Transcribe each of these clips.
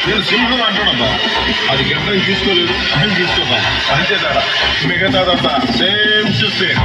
నేను సింపుల్ అంటున్నా అది గంటకి తీసుకోలేదు అని తీసుకోదా అంతే తేడా మిగతాదంతా సేమ్ టు సేమ్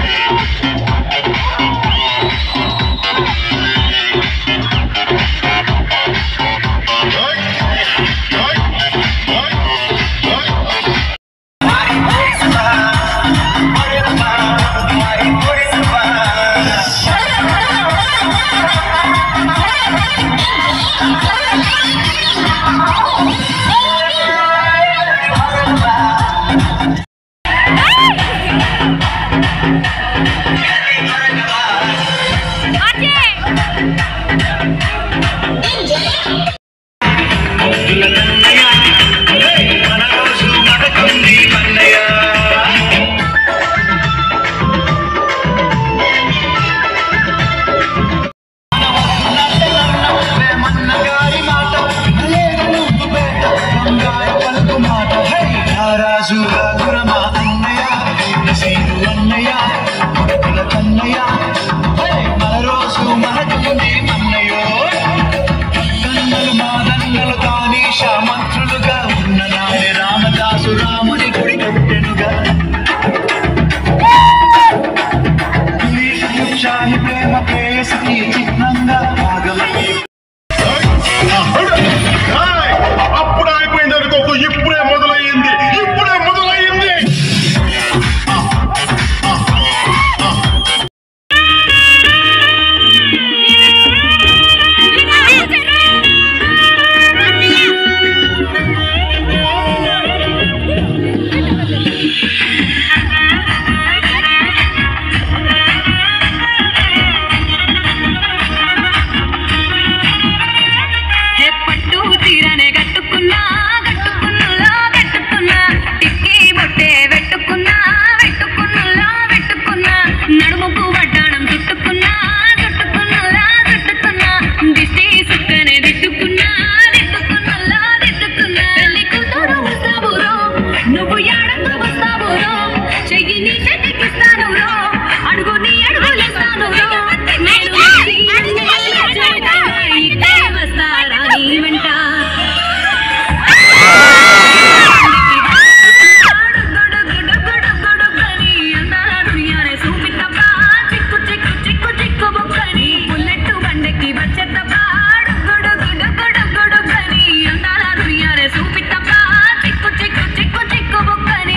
చిక్కు చిక్కు చిక్కు చిక్కు బుక్కని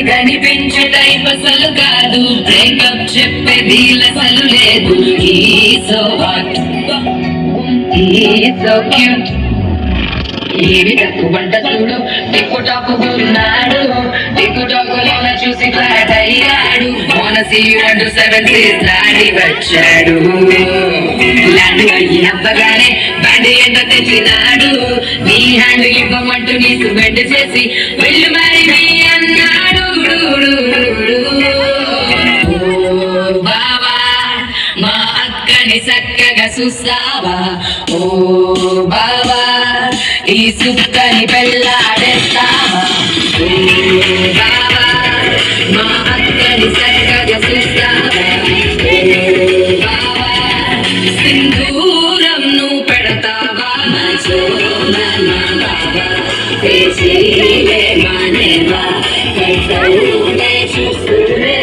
కనిపించే టైప్ అసలు కాదు, బ్రేకప్ చెప్పేది అసలు లేదు. సో హాట్, సో క్యూట్, ఏవి తక్కువ వంట చూడు, టిక్కు టాక్ ఉన్నాడు, టిక్కు టాక్ లోన చూసి ఫ్లాట్ అయ్యాడు. మోనసి 1 to 7 దాడి వచ్చాడు. ల్యాండ్ అయ్యి అవ్వగానే బండి ఎంత తెచ్చినాడు. నీ హ్యాండ్ ఇవ్వమంటూ నీకు బెడ్ చేసి వెళ్ళు మరి అన్నాడు. బావా మా అక్కని చక్కగా చూస్తావా, ఓ బావా ఈ సుక్కని పెళ్ళాడేస్తావా, ఓ బావా మా అక్కని చక్కగా చూస్తావా, ఓ బావా సింధూరం నువ్వు పెడతావా, మానేవా చూస్తూనే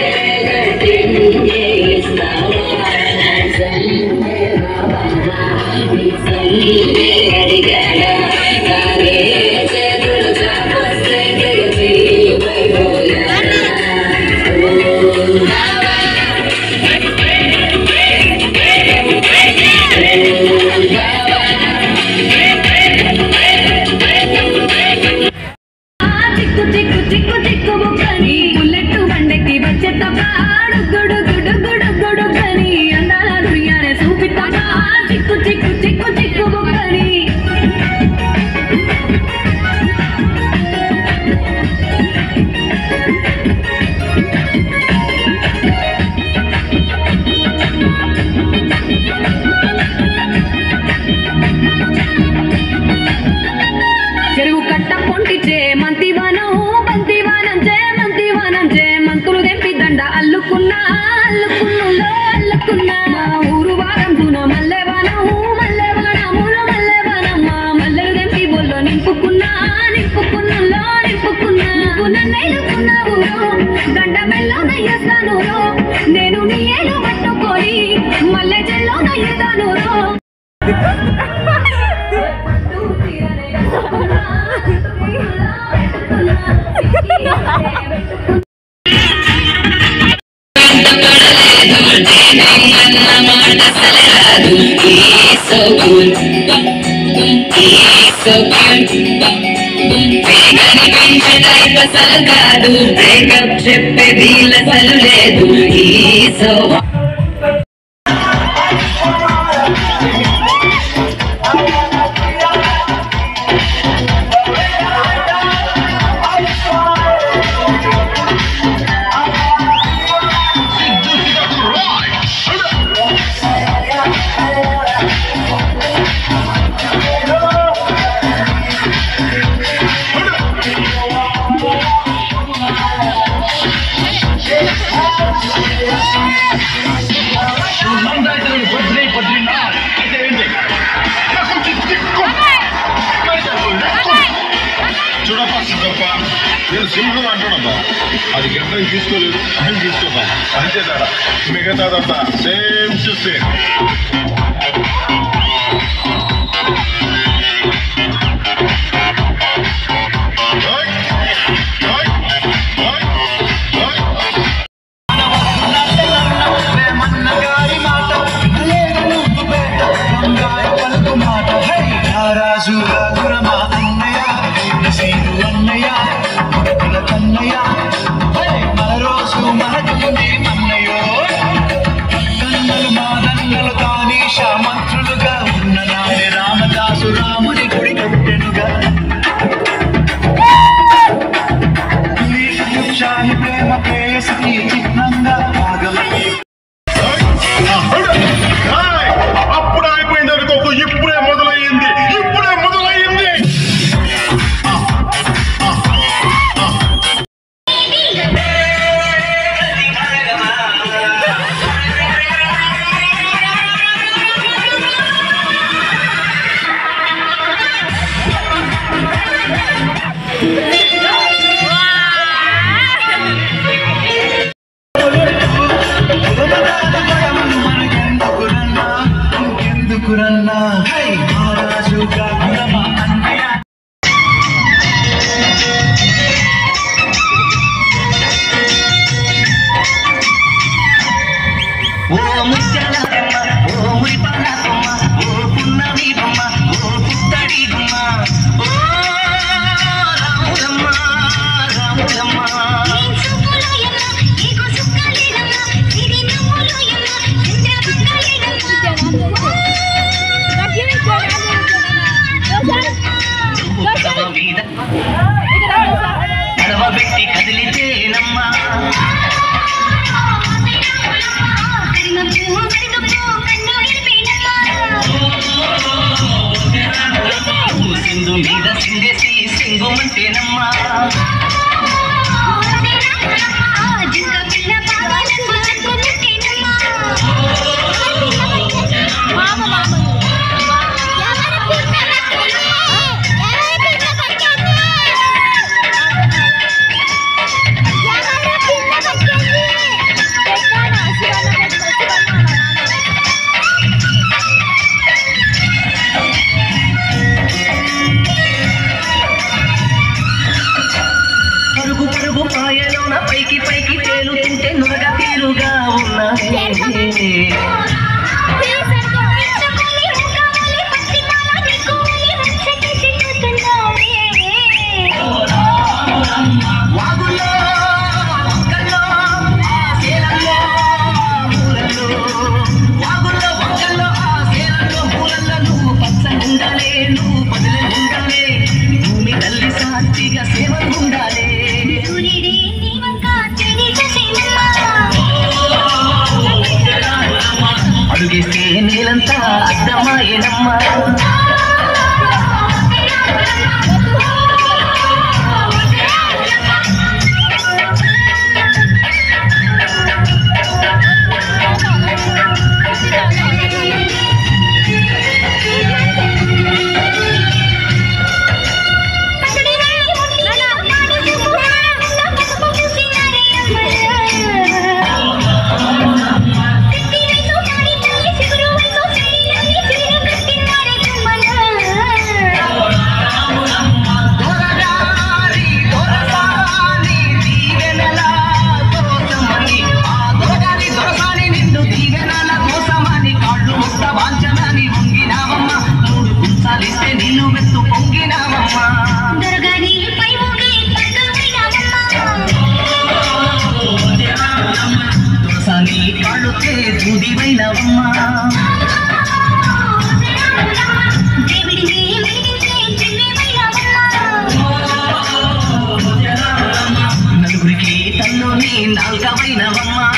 నేను నీ ఏలు పట్టుకొని మల్లె చెల్లో నయ్యదాను అసలు కాదు, బ్రేకప్ చెప్పేది అసలు లేదు. సో నేను సింహం అంటున్నాబా, అది గంటకి తీసుకోలేదు అని తీసుకోబా, అంతే తేడా. మిగతాదంతా సేమ్ టు సేమ్. కన్నయ్య మన రోజు మనకు ఓ ముత్యాల బొమ్మ ఓ మురిపాల బొమ్మ ఓ పున్నమి బొమ్మ ఓ పుత్తడి బొమ్మ ఓ రాములమ్మ రాములమ్మ కడవ పెట్టి కదిలితేనమ్మా సింధు మీద సింగేసి సింగుమంటేనమ్మా పరుగు పరుగు పాయలోన పైకి పైకి తేలుతుంటే నురగ తీరుగా ఉన్నది వాగులో వంకల్లో ఆ సేలల్లో మూలల్లో వాగుల్లో వంకల్లో ఆ సేలల్లో మూలల్లో నువ్వు పచ్చగుండాలే నువ్వు పదిలగుండాలే భూమి తల్లి సాక్షిగా సేవకుండాలే అడుగేస్తే నీలంతా అర్థమాయనమ్మా నలుగురికి తల్లోని నాల్గవైనవమ్మా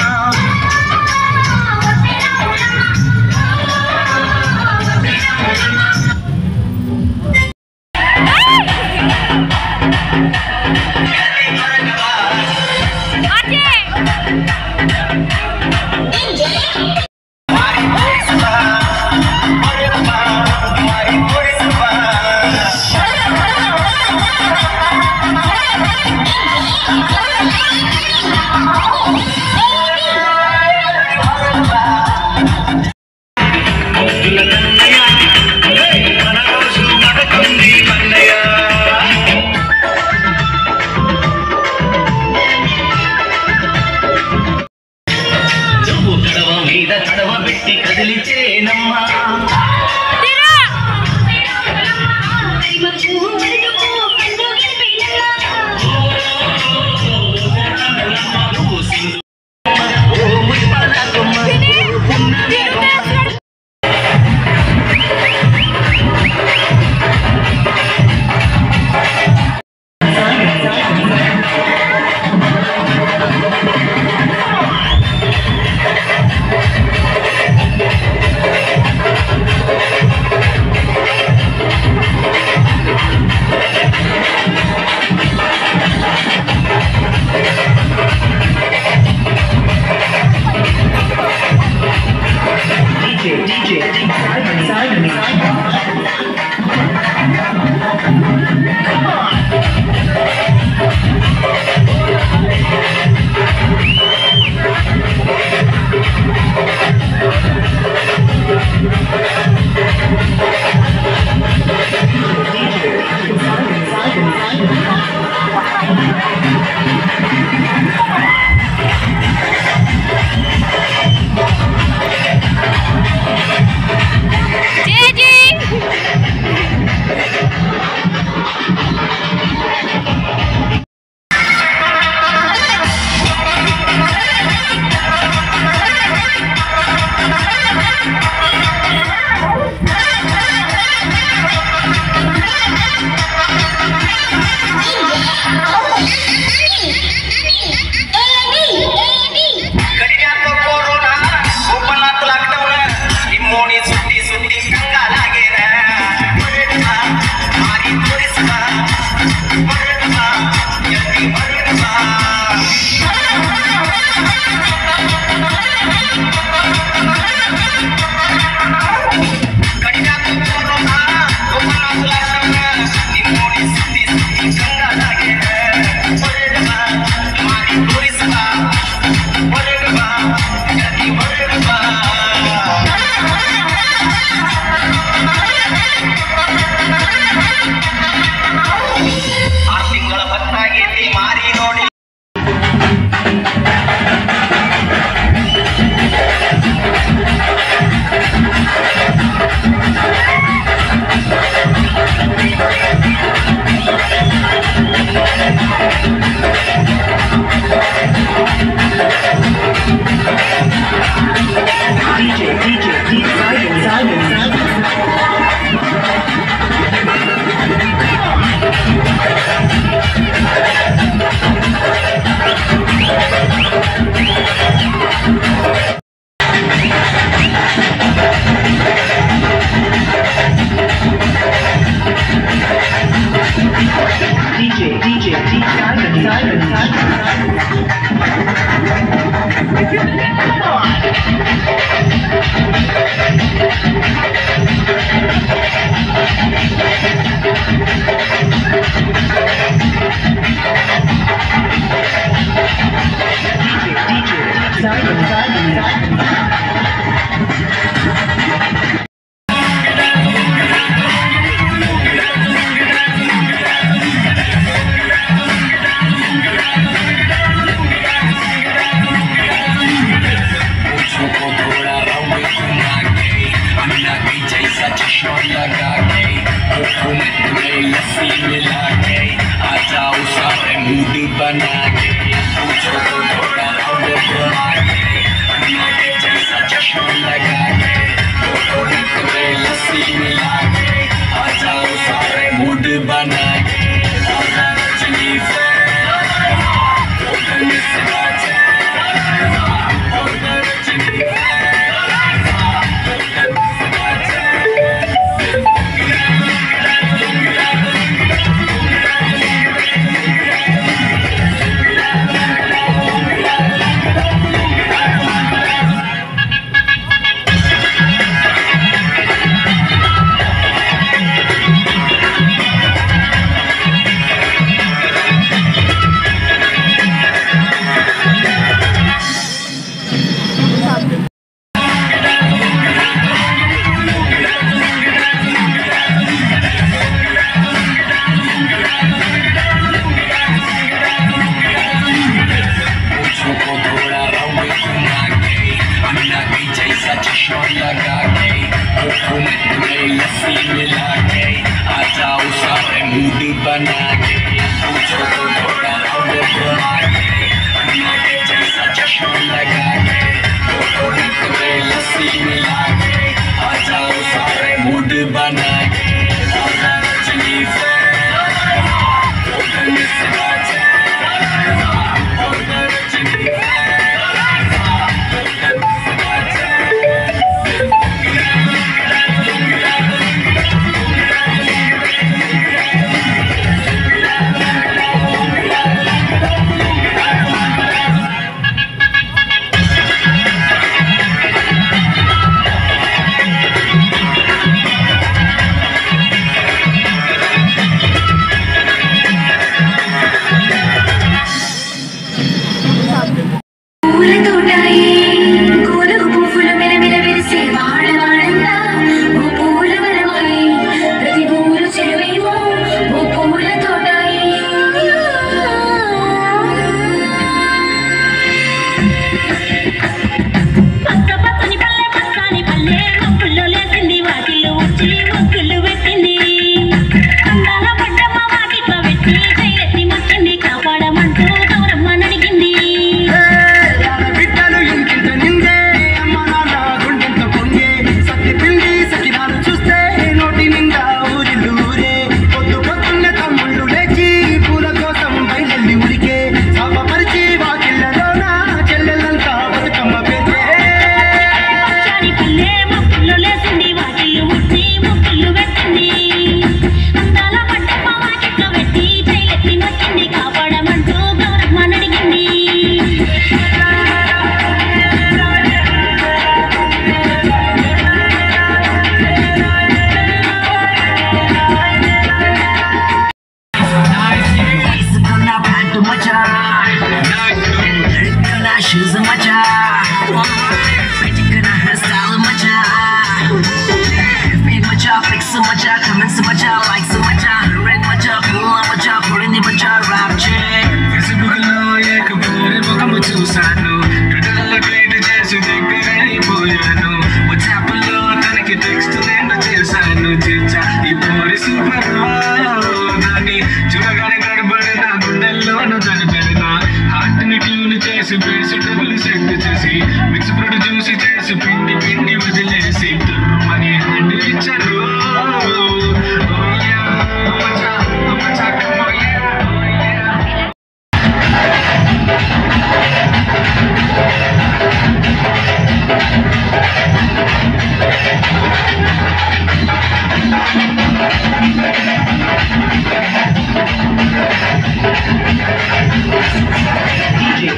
కడవ పెట్టి కదిలితేనమ్మా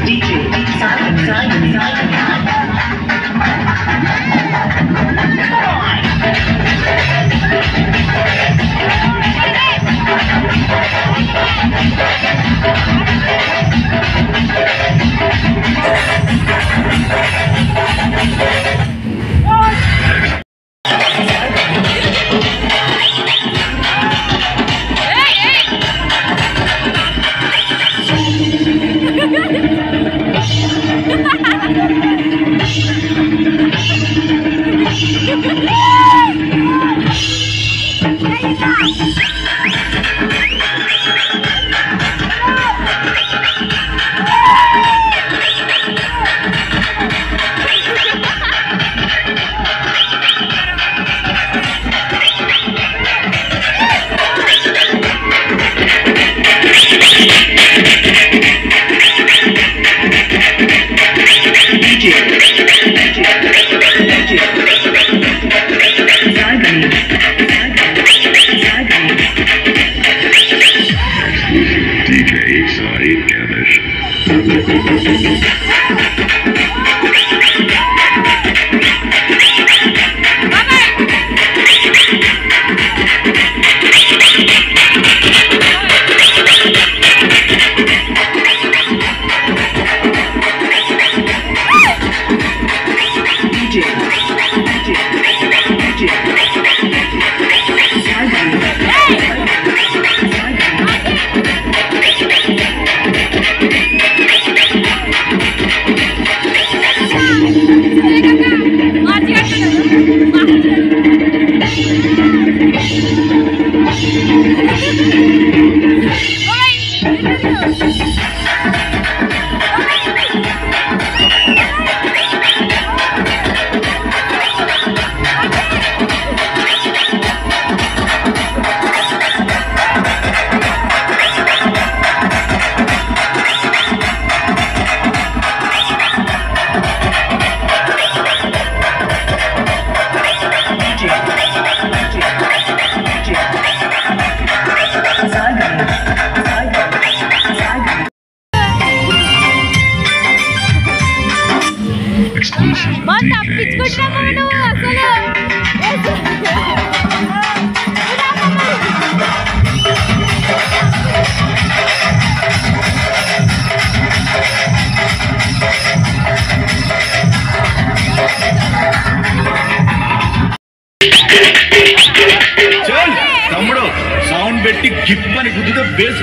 DJ, Simon. తమ్ముడు సౌండ్ పెట్టి గిప్పని గుద్దుతో బేస్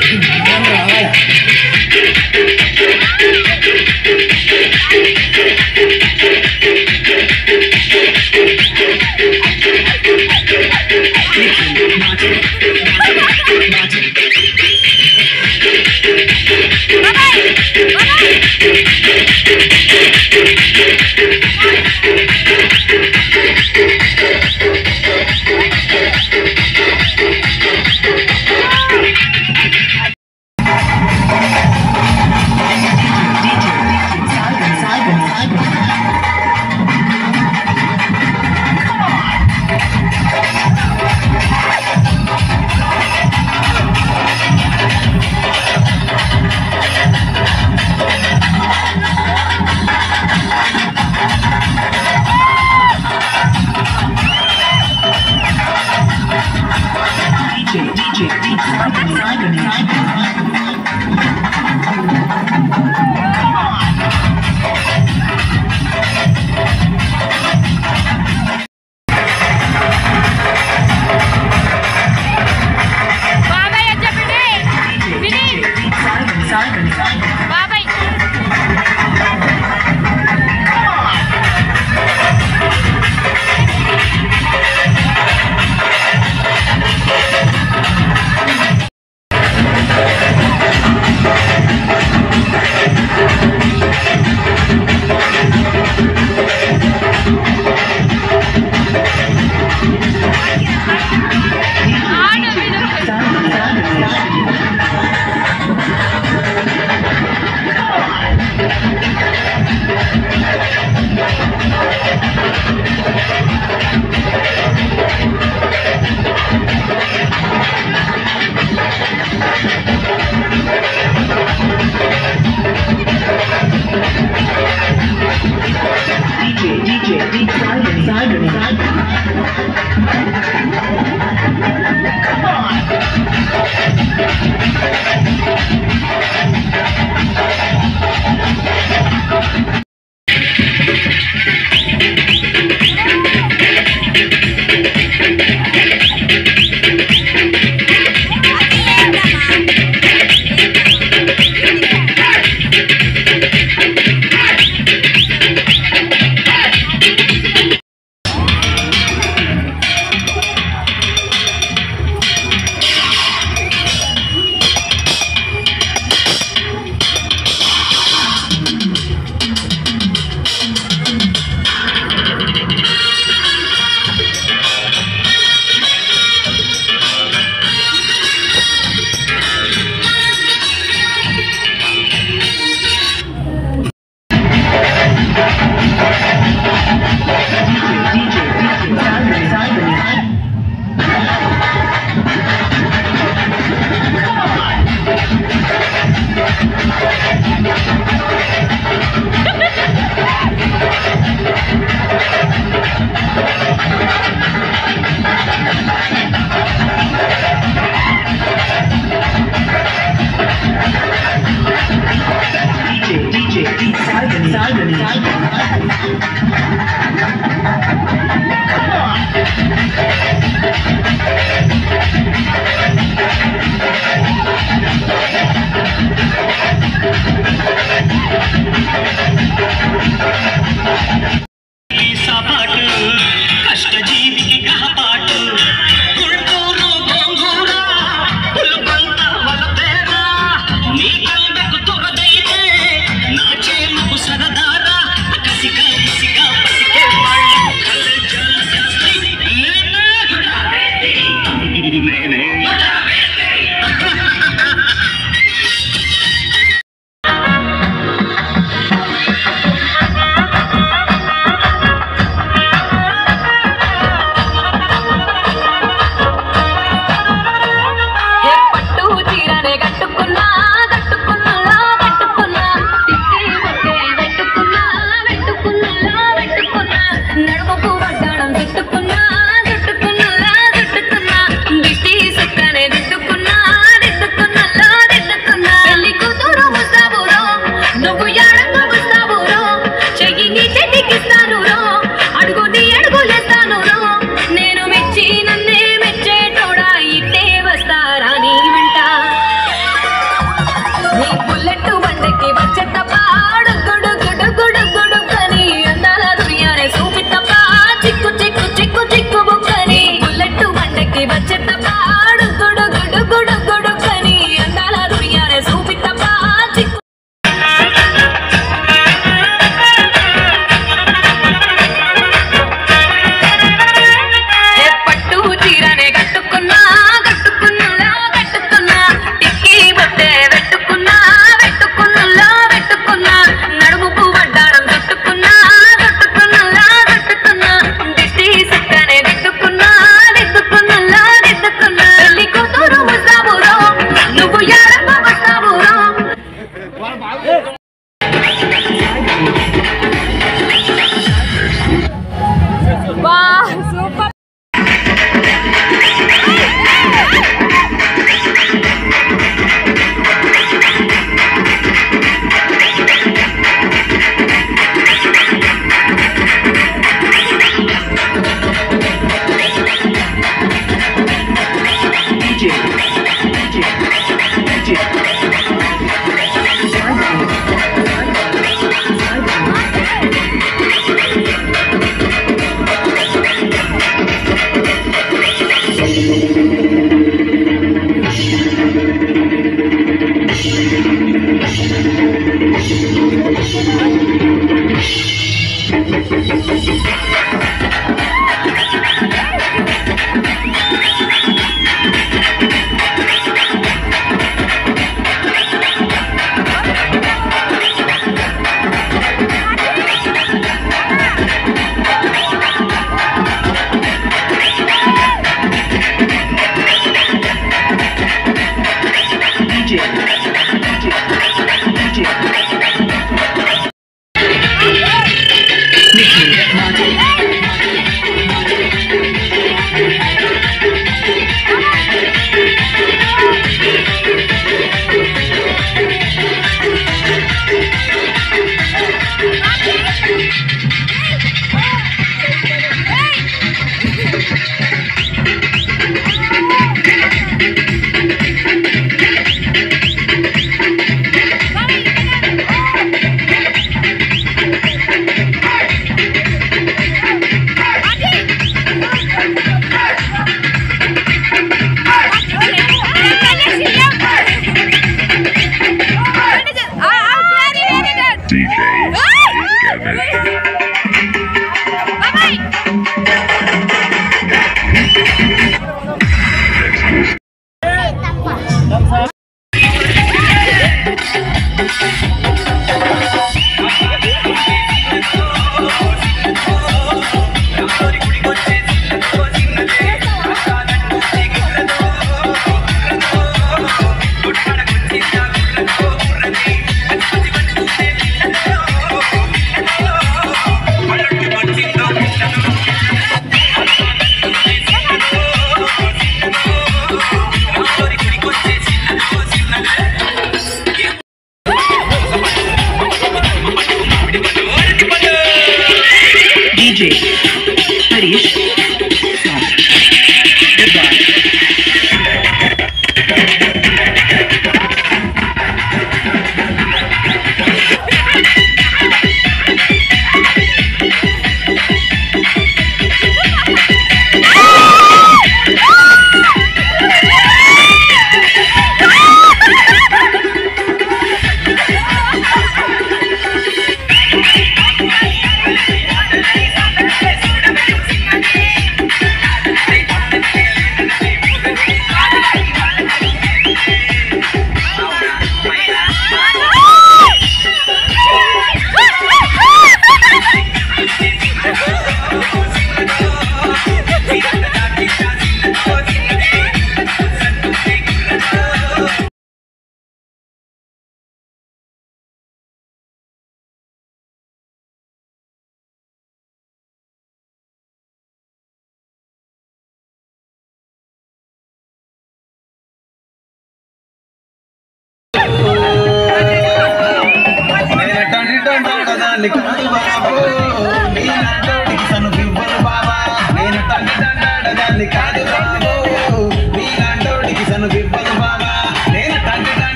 చూస్తే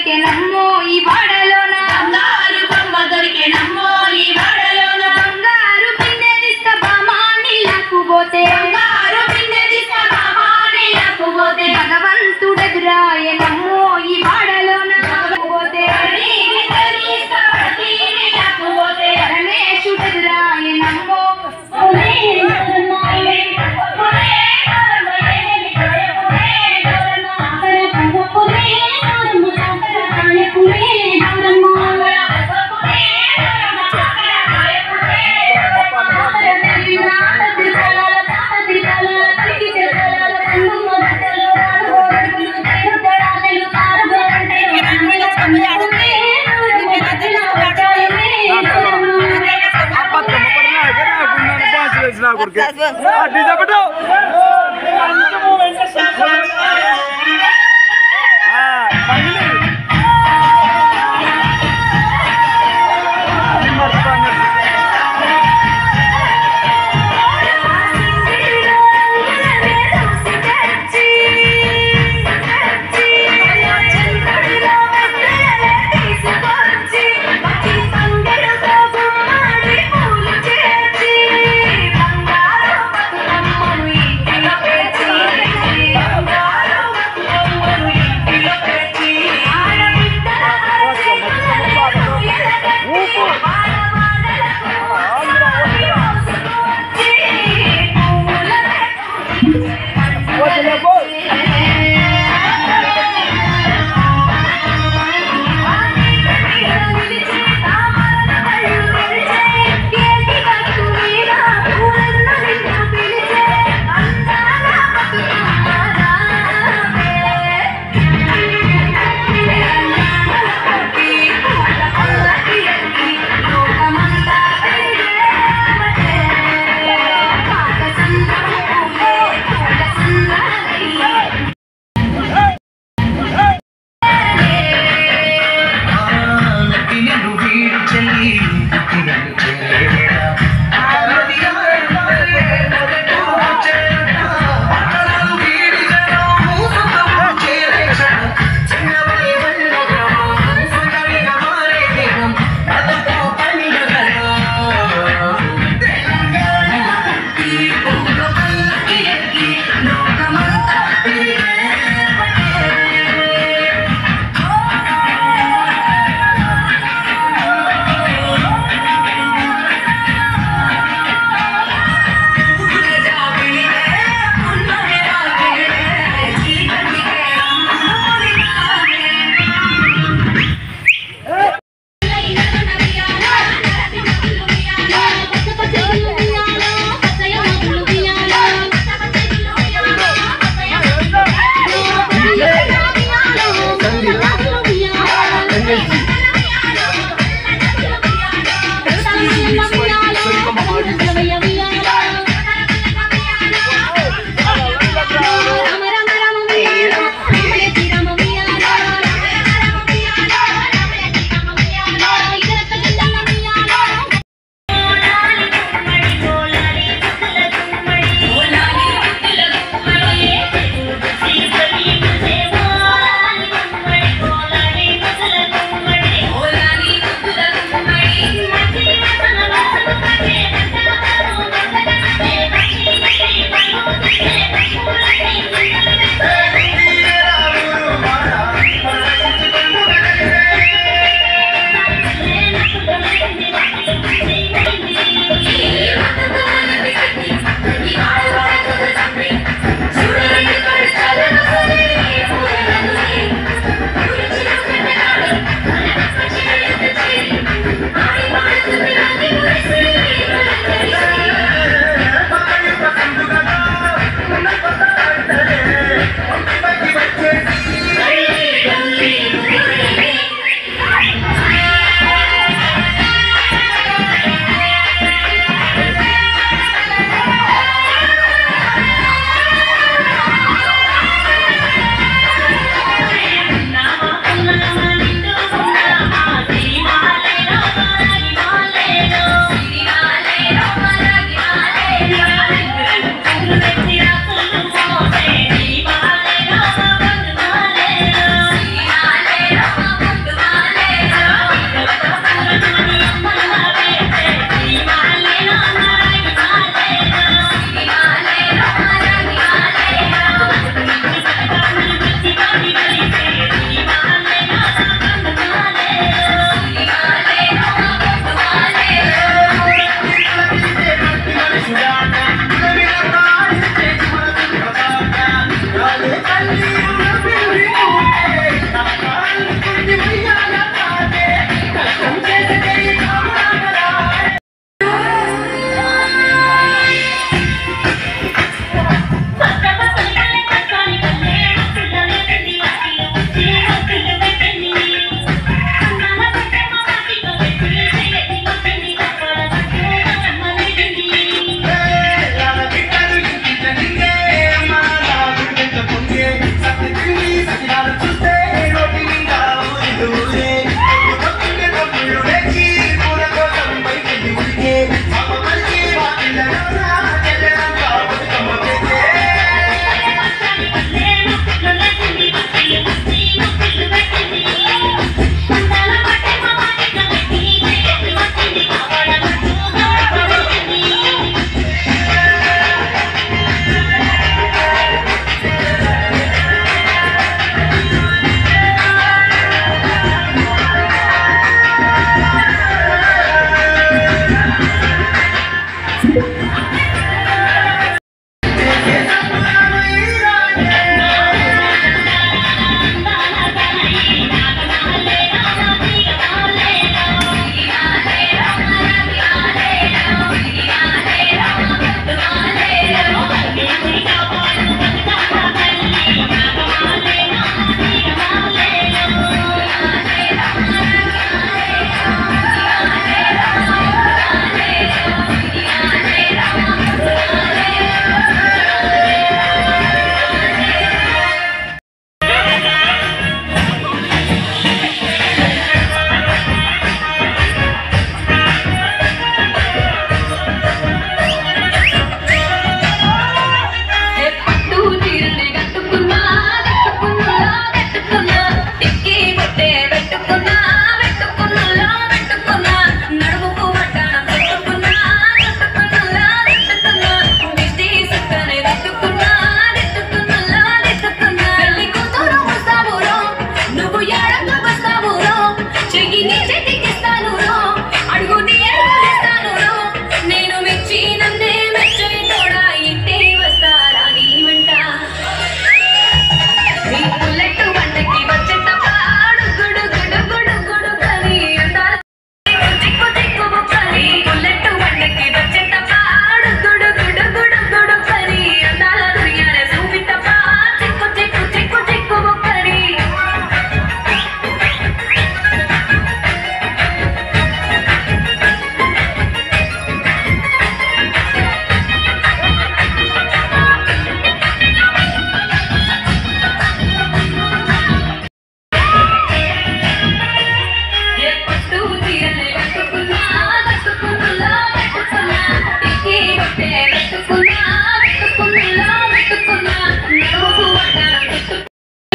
దొరికెనమ్మో ఈ వాడలోన బంగారు బొమ్మ దొరికెనమ్మో ఈ వాడలోన బంగారు పిందె తీసుక బామా నీళ్ళకు పోతే బంగారు పిందె తీసుక బామా నీళ్ళకు పోతే భగవంతుడెదురాయనమ్మో ఈ వాడలోన పోతే పరమేశుడెదురాయనమ్మో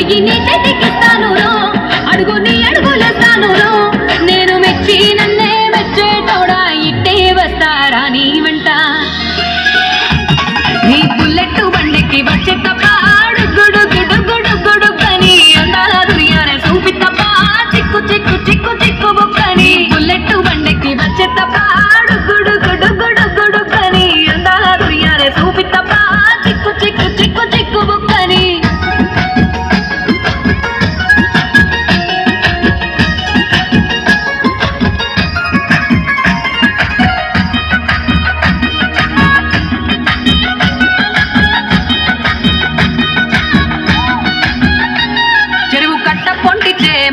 చెయ్యి నీ చేతికిస్తాను రో అడుగు నీ అడుగులేస్తాను రో నేను మెచ్చి నన్నే మెచ్చేటోడా ఇట్టే వస్తారా నీ వెంట నీ బుల్లెట్ బండికి వచ్చే తప్ప గుడు గుడు గుడు గుడు కని అందాల దుర్యానే చూపి తప్ప చిక్కు చిక్కు చిక్కు చిక్కు బుక్కని బుల్లెట్ బండికి వచ్చే తప్ప గుడు గుడు గుడు గుడు కని అందాల దుర్యానే చూపి తప్ప చిక్కు చిక్కు చిక్కు చిక్కు బుక్కని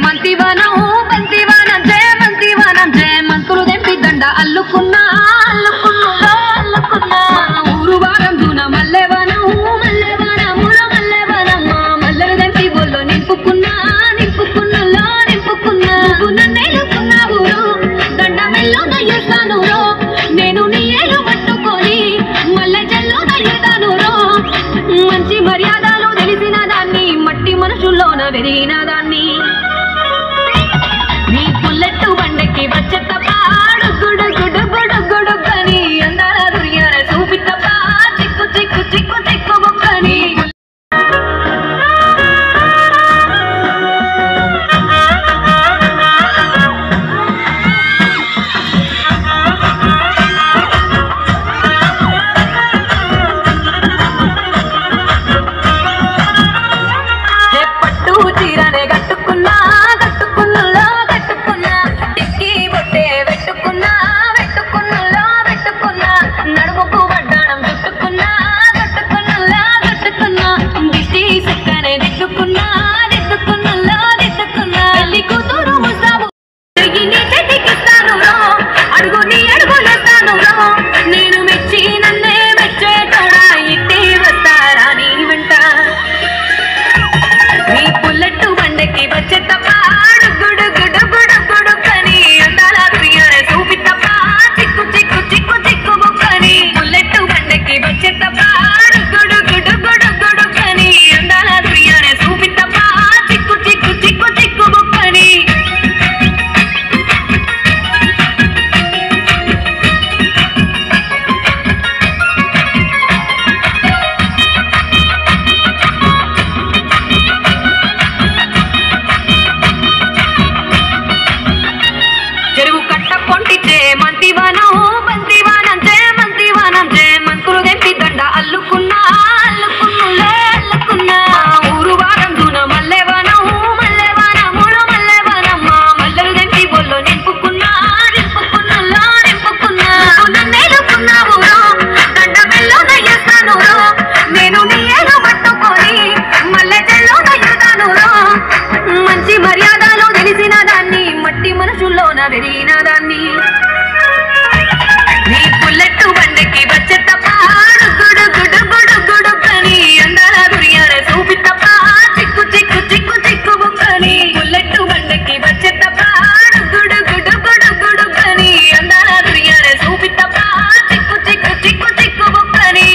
మంతివనం బంతివనం జయమంతివనం జయమంతులు దెంపి దండ అల్లుకున్నా అల్లుకున్నా అల్లుకున్నా ఊరు వారం దూన మల్లెవనం మల్లెవనముల మల్లెవనమ్మ మల్లెలు దెంపి బొల్లో నింపుకున్నా నింపుకున్నలో నింపుకున్నా నన్నేలుకున్నావు దండ మెల్లో నయ్యేస్తాను రో నేను నీ ఏలు పట్టుకొని మల్లె జల్లో నయ్యేదాను రో మంచి మర్యాదలు తెలిసిన దాన్ని మట్టి మనుషుల్లోన పెరిగిన దాన్ని నీ బుల్లెట్ బండకి వచ్చే తప్ప గుడు గుడు గుడు గుడు కని అందాల దుర్యాన చూపి తప్ప చిక్కు చిక్కు చిక్కు చిక్కు బుక్కని పట్టు చీరనే కట్టుకున్నా కట్టుకున్నలో కట్టుకున్నా టిక్కి బొట్టే పెట్టుకున్నా పెట్టుకున్నలో పెట్టుకున్నా నడుముకు వడ్డాణం చుట్టుకున్నా చుట్టుకున్నలో చుట్టుకున్నా దిష్టి సుక్కనే దిద్దుకున్నా దిద్దుకున్నలో దిద్దుకున్నా తల్లి కూతురు ముస్తాబు చెయ్యి నీ చేతికిస్తాను రో అడుగు నీ అడుగులేస్తాను రో నేను మెచ్చి నన్నే మెచ్చేటోడా ఇట్టే వస్తారా నీ వెంట నీ బుల్లెట్ బండకి వచ్చే తప్ప గుడు గుడు గుడు గుడు కని అందాల దుర్యానే చూపి తప్ప చిక్కు చిక్కు చిక్కు చిక్కు బుక్కని బుల్లెట్ బండకి వచ్చే తప్ప గుడు గుడు గుడు గుడు కని అందాల దుర్యానే చూపి తప్ప చిక్కు చిక్కు చిక్కు చిక్కు బుక్కని చెరువు కట్ట పొంటిచే మంతివనం బంతివనం జయమంతివనం జయమంతులు దెంపి దండ అల్లుకున్నా అల్లుకున్నలే అల్లుకున్నా ఊరు వారం దూన మల్లెవనం మల్లెవనముల మల్లెవనమ్మ మల్లెలు దెంపి బొల్లో నింపుకున్నా నింపుకున్నలో నింపుకున్నా నన్నేలుకున్నావు దండ మెల్లో నయ్యేస్తాను నేను నీ ఏలు పట్టుకొని మల్లె చెల్లో నయ్యేదాను మంచి మర్యాదలు తెలిసిన దాన్ని మట్టి మనుషుల్లోన పెరిగిన దాన్ని నీ బుల్లెట్ బండకి వచ్చే తప్ప గుడు గుడు గుడు గుడు కని అందాల దుర్యాన చూపి తప్ప చిక్కు చిక్కు చిక్కు చిక్కు బుక్కని బుల్లెట్ బండకి వచ్చే తప్ప గుడు గుడు గుడు గుడు కని అందాల దుర్యాన చూపి తప్ప చిక్కు చిక్కు చిక్కు చిక్కు బుక్కని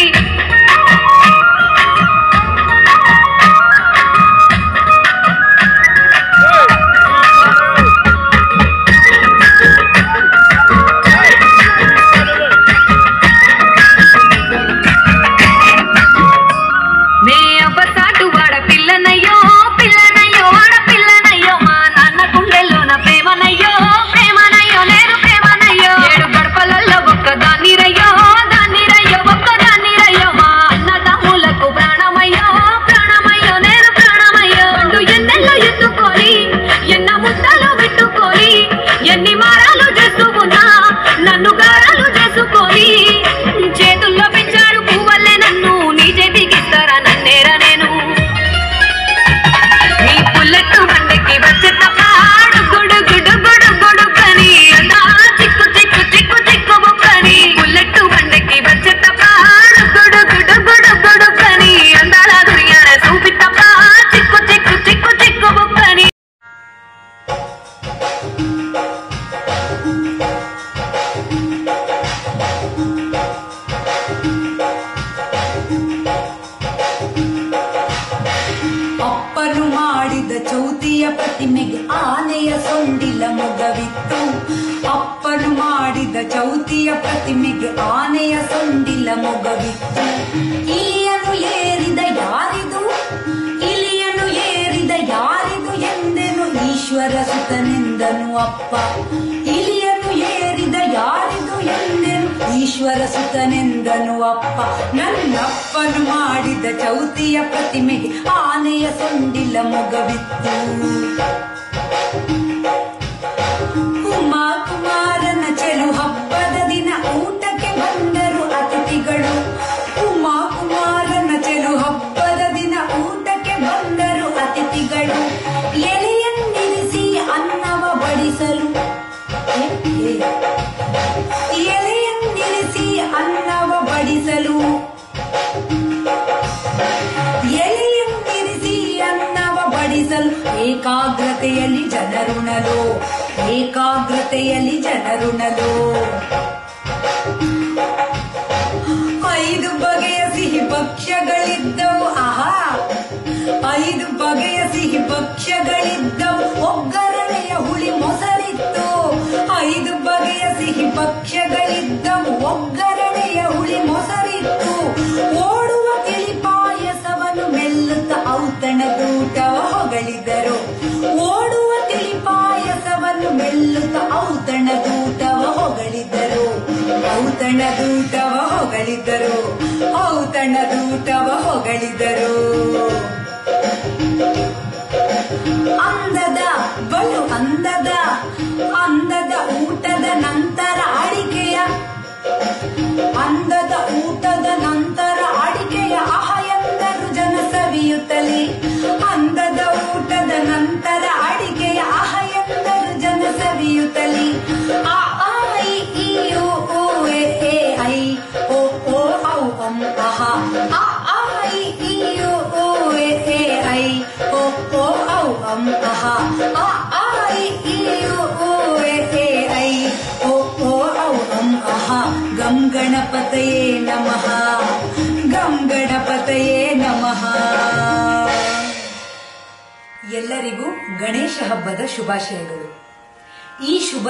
ಪ್ರತಿಮೆಗೆ ಆನೆಯ ಸೊಂಡಿಲ ಮೊಗವಿತ್ತು. ಅಪ್ಪನು ಮಾಡಿದ ಚೌತಿಯ ಪ್ರತಿಮೆಗೆ ಆನೆಯ ಸೊಂಡಿಲ ಮೊಗವಿತ್ತು. ಇಲಿಯನ್ನು ಏರಿದ ಯಾರಿದು, ಇಲಿಯನ್ನು ಏರಿದ ಯಾರಿದು ಎಂದೆನು ಈಶ್ವರ ಸುತನೆಂದನು ಅಪ್ಪ. ಇಲಿಯನ್ನು ಏರಿದ ಯಾರಿದು ಎಂದೆನು ಈಶ್ವರ ಸುತನೆಂದನು ಅಪ್ಪ. ನನ್ನಪ್ಪನು ಮಾಡಿದ ಚೌತಿಯ ಪ್ರತಿಮೆಗೆ ಆನೆಯ ಸೊಂಡಿಲ ಮೊಗವಿತ್ತು. ಉಮಾ ಕುಮಾರನ ಚೆಲು ಹಬ್ಬದ ದಿನ ಊಟಕ್ಕೆ ಬಂದರು ಅತಿಥಿಗಳು. ಉಮಾ ಕುಮಾರನ ಚೆಲು ಹಬ್ಬದ ದಿನ ಊಟಕ್ಕೆ ಬಂದರು ಅತಿಥಿಗಳು. ಎಲೆಯನ್ನಿರಿಸಿ ಅನ್ನವ ಬಡಿಸಲು, ಎಲೆಯನ್ನಿರಿಸಿ ಅನ್ನವ ಬಡಿಸಲು, ಎಲೆಯನ್ನಿರಿಸಿ ಅನ್ನವ ಬಡಿಸಲು ಏಕಾಗ್ರತೆಯಲ್ಲಿ ಜನರುಣಲು, ಏಕಾಗ್ರತೆಯಲ್ಲಿ ಜನರುಣಲು. 5 ಬಗೆಯ ಸಿಹಿ ಭಕ್ಷ್ಯಗಳಿದ್ದವು. ಆಹಾ, 5 ಬಗೆಯ ಸಿಹಿ ಭಕ್ಷ್ಯಗಳಿದ್ದವು. ಒಗ್ಗರಣೆಯ ಹುಳಿ ಮೊಸರಿತ್ತು. 5 ಬಗೆಯ ಸಿಹಿ ಭಕ್ಷ್ಯಗಳಿದ್ದವು. ಒಗ್ಗರಣೆಯ ಹುಳಿ ಮೊಸರಿತ್ತು. ಓಡುವ ತಿಳಿ ಪಾಯಸವನ್ನು ಮೆಲ್ಲುತ್ತ ಔತಣದೂಟವ ಹೊಗಳಿದರು. ಓಡುವ ತಿಳಿ ಪಾಯಸವನ್ನು ಮೆಲ್ಲುತ್ತ ಔತಣದೂಟವ ಹೊಗಳಿದರು. ಔತಣದೂಟವ ಹೊಗಳಿದರು. ಔತಣದೂಟವ ಹೊಗಳಿದರು. ಅಂದದ ಬಲು ಅಂದದ ಅಂದದ ಊಟದ ನಂತರ ಅಡಿಕೆಯ, ಅಂದದ ಊಟದ ನಂತರ ಅಡಿಕೆಯ ಆಹ ಎಂದರು ಜನ ಸವಿಯುತ್ತಲೇ. ಅಂದದ ಊಟದ ನಂತರ ಅಡಿಕೆಯ ಆಹ ಎಂದರು ಜನ ಸವಿಯುತ್ತಲೇ. ಆ ಐ ಈ ಓ ಎ ಐ ಓ ಓ ಔ ಅಂ ಅಹ. ಆ ಐ ಈ ಓ ಎ ಐ ಓ ಓ ಔ ಅಂ ಅಹ. ಆ ಐ ಈ ಓ ಎ ಐ ಓ ಓ ಔ ಅಂ ಅಹ. ಗಂ ಗಣಪತಯೇ ನಮಃ, ಗಂ ಗಣಪತಯೇ ನಮಃ. ಎಲ್ಲರಿಗೂ ಗಣೇಶ ಹಬ್ಬದ ಶುಭಾಶಯಗಳು. ಈ ಶುಭ